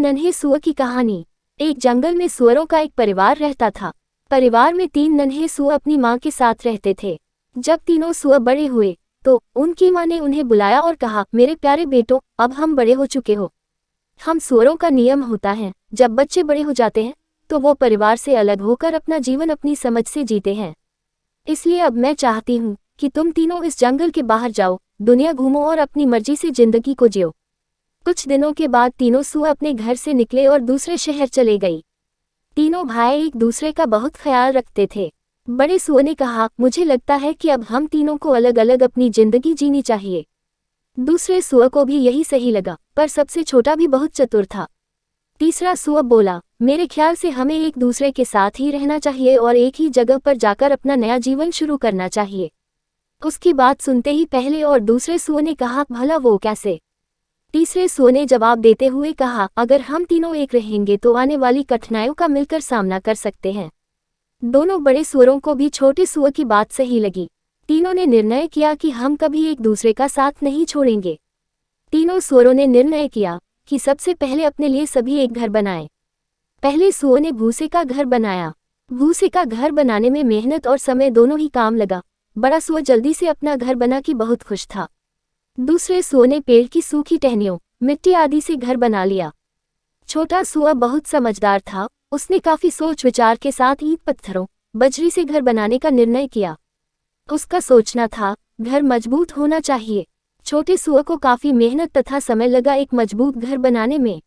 नन्हे सुअर की कहानी। एक जंगल में सुअरों का एक परिवार रहता था। परिवार में 3 नन्हे सुअर अपनी माँ के साथ रहते थे। जब तीनों सुअर बड़े हुए तो उनकी माँ ने उन्हें बुलाया और कहा, मेरे प्यारे बेटों, अब हम बड़े हो चुके हो। हम सुअरों का नियम होता है, जब बच्चे बड़े हो जाते हैं तो वो परिवार से अलग होकर अपना जीवन अपनी समझ से जीते हैं। इसलिए अब मैं चाहती हूँ कि तुम तीनों इस जंगल के बाहर जाओ, दुनिया घूमो और अपनी मर्जी से जिंदगी को जियो। कुछ दिनों के बाद तीनों सुअर अपने घर से निकले और दूसरे शहर चले गई। तीनों भाई एक दूसरे का बहुत ख्याल रखते थे। बड़े सुअर ने कहा, मुझे लगता है कि अब हम तीनों को अलग अलग अपनी जिंदगी जीनी चाहिए। दूसरे सुअर को भी यही सही लगा, पर सबसे छोटा भी बहुत चतुर था। तीसरा सुअर बोला, मेरे ख्याल से हमें एक दूसरे के साथ ही रहना चाहिए और एक ही जगह पर जाकर अपना नया जीवन शुरू करना चाहिए। उसकी बात सुनते ही पहले और दूसरे सुअर ने कहा, भला वो कैसे? तीसरे सुअर ने जवाब देते हुए कहा, अगर हम तीनों एक रहेंगे तो आने वाली कठिनाइयों का मिलकर सामना कर सकते हैं। दोनों बड़े सुअरों को भी छोटे सुअर की बात सही लगी। तीनों ने निर्णय किया कि हम कभी एक दूसरे का साथ नहीं छोड़ेंगे। तीनों सुअरों ने निर्णय किया कि सबसे पहले अपने लिए सभी एक घर बनाएं। पहले सुअर ने भूसे का घर बनाया। भूसे का घर बनाने में मेहनत और समय दोनों ही काम लगा। बड़ा सुअर जल्दी से अपना घर बना के बहुत खुश था। दूसरे सुअर ने पेड़ की सूखी टहनियों, मिट्टी आदि से घर बना लिया। छोटा सुअर बहुत समझदार था। उसने काफी सोच विचार के साथ ईंट पत्थरों, बजरी से घर बनाने का निर्णय किया। उसका सोचना था, घर मजबूत होना चाहिए। छोटे सुअर को काफी मेहनत तथा समय लगा एक मजबूत घर बनाने में।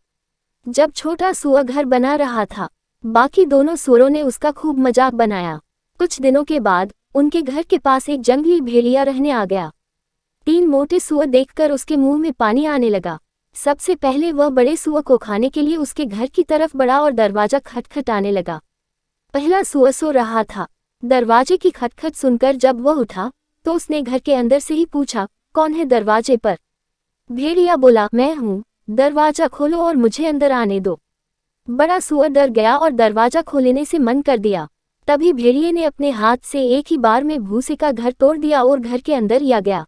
जब छोटा सुअर घर बना रहा था, बाकी दोनों सुअरों ने उसका खूब मजाक बनाया। कुछ दिनों के बाद उनके घर के पास एक जंगली भेड़िया रहने आ गया। 3 मोटे सुअर देखकर उसके मुंह में पानी आने लगा। सबसे पहले वह बड़े सुअर को खाने के लिए उसके घर की तरफ बढ़ा और दरवाजा खटखटाने लगा। पहला सुअर सो रहा था। दरवाजे की खटखट सुनकर जब वह उठा तो उसने घर के अंदर से ही पूछा, कौन है दरवाजे पर? भेड़िया बोला, मैं हूँ, दरवाजा खोलो और मुझे अंदर आने दो। बड़ा सुअर डर गया और दरवाजा खोलने से मन कर दिया। तभी भेड़िए ने अपने हाथ से एक ही बार में भूसे का घर तोड़ दिया और घर के अंदर आ गया।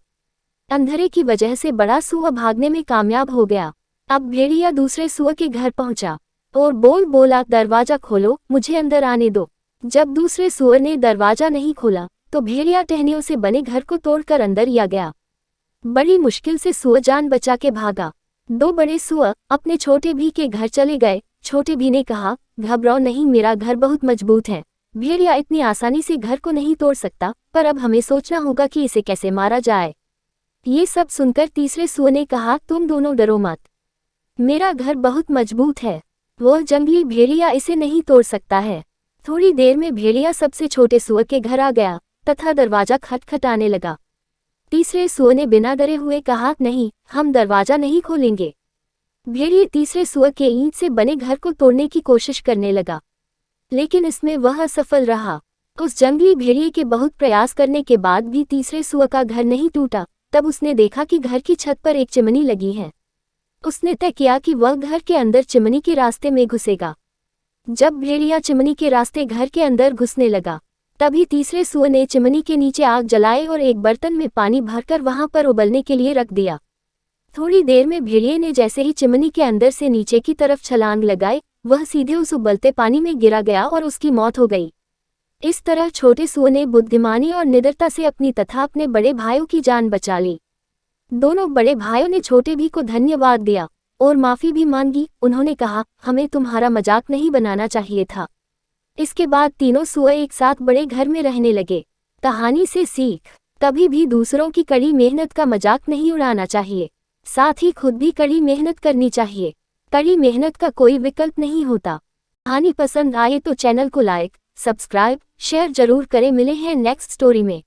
अंधेरे की वजह से बड़ा सुअर भागने में कामयाब हो गया। अब भेड़िया दूसरे सुअर के घर पहुंचा और बोला, दरवाजा खोलो, मुझे अंदर आने दो। जब दूसरे सुअर ने दरवाजा नहीं खोला तो भेड़िया टहनियों से बने घर को तोड़कर अंदर आ गया। बड़ी मुश्किल से सुअर जान बचा के भागा। 2 बड़े सुअर अपने छोटे भी के घर चले गए। छोटे भी ने कहा, घबराओ नहीं, मेरा घर बहुत मजबूत है। भेड़िया इतनी आसानी से घर को नहीं तोड़ सकता, पर अब हमें सोचना होगा कि इसे कैसे मारा जाए। ये सब सुनकर तीसरे सुअर ने कहा, तुम दोनों डरो मत, मेरा घर बहुत मजबूत है। वह जंगली भेड़िया इसे नहीं तोड़ सकता है। थोड़ी देर में भेड़िया सबसे छोटे सुअर के घर आ गया तथा दरवाजा खटखटाने लगा। तीसरे सुअर ने बिना डरे हुए कहा, नहीं, हम दरवाजा नहीं खोलेंगे। भेड़िया तीसरे सुअर के ईंट से बने घर को तोड़ने की कोशिश करने लगा, लेकिन इसमें वह असफल रहा। उस जंगली भेड़िए के बहुत प्रयास करने के बाद भी तीसरे सुअर का घर नहीं टूटा। तब उसने देखा कि घर की छत पर एक चिमनी लगी है। उसने तय किया कि वह घर के अंदर चिमनी के रास्ते में घुसेगा। जब भेड़िया चिमनी के रास्ते घर के अंदर घुसने लगा, तभी तीसरे सुअर ने चिमनी के नीचे आग जलाई और एक बर्तन में पानी भरकर वहां पर उबलने के लिए रख दिया। थोड़ी देर में भेड़िए ने जैसे ही चिमनी के अंदर से नीचे की तरफ छलांग लगाई, वह सीधे उस उबलते पानी में गिरा गया और उसकी मौत हो गई। इस तरह छोटे सुअर ने बुद्धिमानी और निडरता से अपनी तथा अपने बड़े भाइयों की जान बचा ली। दोनों बड़े भाइयों ने छोटे भी को धन्यवाद दिया और माफी भी मांगी। उन्होंने कहा, हमें तुम्हारा मजाक नहीं बनाना चाहिए था। इसके बाद तीनों सुअर एक साथ बड़े घर में रहने लगे। कहानी से सीख, कभी भी दूसरों की कड़ी मेहनत का मजाक नहीं उड़ाना चाहिए, साथ ही खुद भी कड़ी मेहनत करनी चाहिए। कड़ी मेहनत का कोई विकल्प नहीं होता। कहानी पसंद आए तो चैनल को लाइक, सब्सक्राइब, शेयर जरूर करें। मिले हैं नेक्स्ट स्टोरी में।